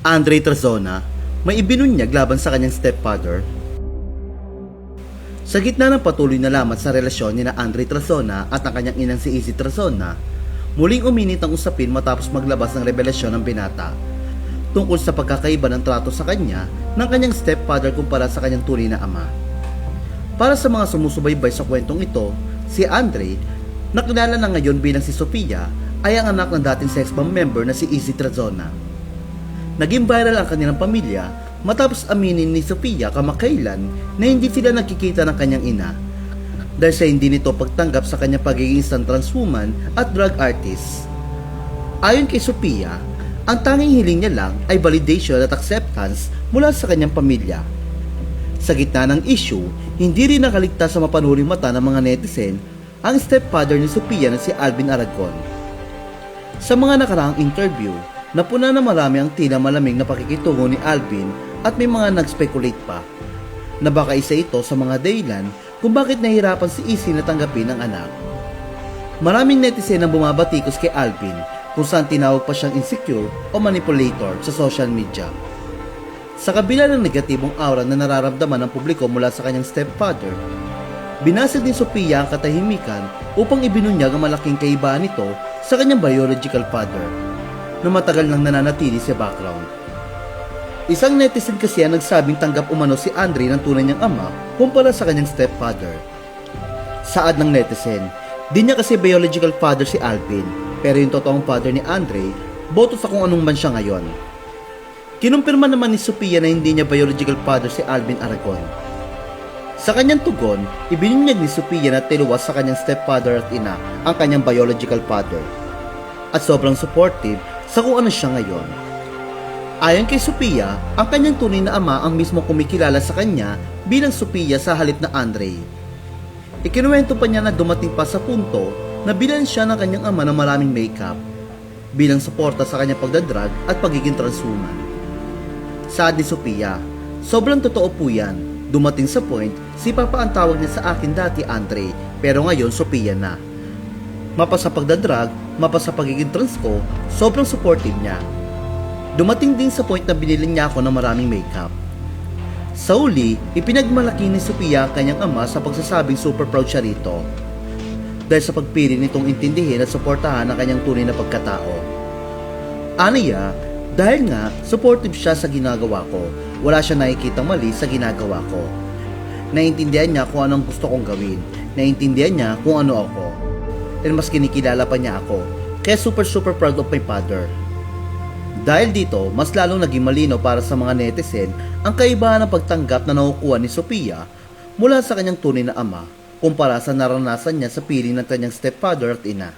Andre Trazona, may ibinunyag laban sa kanyang stepfather. Sa gitna ng patuloy na lamat sa relasyon ni na Andre Trazona at ang kanyang inang si Izzy Trazona, muling uminit ang usapin matapos maglabas ng revelasyon ng binata tungkol sa pagkakaiba ng trato sa kanya ng kanyang stepfather kumpara sa kanyang tunay na ama. Para sa mga sumusubaybay sa kwentong ito, si Andre, na kilala na ngayon bilang si Sofia, ay ang anak ng dating sex bomb member na si Izzy Trazona. Naging viral ang kanilang pamilya matapos aminin ni Sofia kamakailan na hindi sila nakikita ng kanyang ina dahil sa hindi nito pagtanggap sa kanyang pagiging isang trans woman at drug artist. Ayon kay Sofia, ang tanging hiling niya lang ay validation at acceptance mula sa kanyang pamilya. Sa gitna ng issue, hindi rin nakaligtas sa mapanuring mata ng mga netizen ang stepfather ni Sofia na si Alvin Aragon. Sa mga nakaraang interview, napuna na marami ang tila malamig na pakikitungo ni Alvin at may mga nag-speculate pa na baka isa ito sa mga dahilan kung bakit nahirapan si Izzy na tanggapin ang anak. Maraming netizen ang bumabatikos kay Alvin kung saan tinawag pa siyang insecure o manipulator sa social media. Sa kabila ng negatibong aura na nararamdaman ng publiko mula sa kanyang stepfather, binasag ni Sofia ang katahimikan upang ibinunyag ang malaking kaibahan nito sa kanyang biological father na matagal nang nananatili sa background. Isang netizen kasi ang nagsabing tanggap umano si Andre ng tunay niyang ama kumpara sa kanyang stepfather. Saad ng netizen, di niya kasi biological father si Alvin, pero yung totoong father ni Andre, boto sa kung anong man siya ngayon. Kinumpirma naman ni Sofia na hindi niya biological father si Alvin Aragon. Sa kanyang tugon, ibinunyag ni Sofia na tiluwas sa kanyang stepfather at ina ang kanyang biological father at sobrang supportive sa kung ano siya ngayon. Ayon kay Sofia, ang kanyang tunay na ama ang mismo kumikilala sa kanya bilang Sofia sa halip na Andre. Ikinuwento pa niya na dumating pa sa punto na bilan siya ng kanyang ama ng maraming makeup bilang suporta sa kanyang pagdadrag at pagiging transwoman. Saad ni Sofia, sobrang totoo po yan. Dumating sa point, si Papa ang tawag niya sa akin dati Andre, pero ngayon Sofia na. Mapa sa pagdadrag, mapa sa pagiging trans ko, sobrang supportive niya. Dumating din sa point na binili niya ako ng maraming makeup. Sa uli, ipinagmalaki ni Sofia ang kanyang ama sa pagsasabing super proud siya rito dahil sa pagpili nitong intindihin at suportahan ang kanyang tunay na pagkatao. Aniya, dahil nga supportive siya sa ginagawa ko, wala siya nakikitang mali sa ginagawa ko. Naiintindihan niya kung anong gusto kong gawin, naiintindihan niya kung ano ako, and mas kinikilala pa niya ako, kaya super proud of my father. Dahil dito, mas lalong naging malinaw para sa mga netizen ang kaibahan ng pagtanggap na nakukuha ni Sofia mula sa kanyang tunay na ama kumpara sa naranasan niya sa piling ng kanyang stepfather at ina.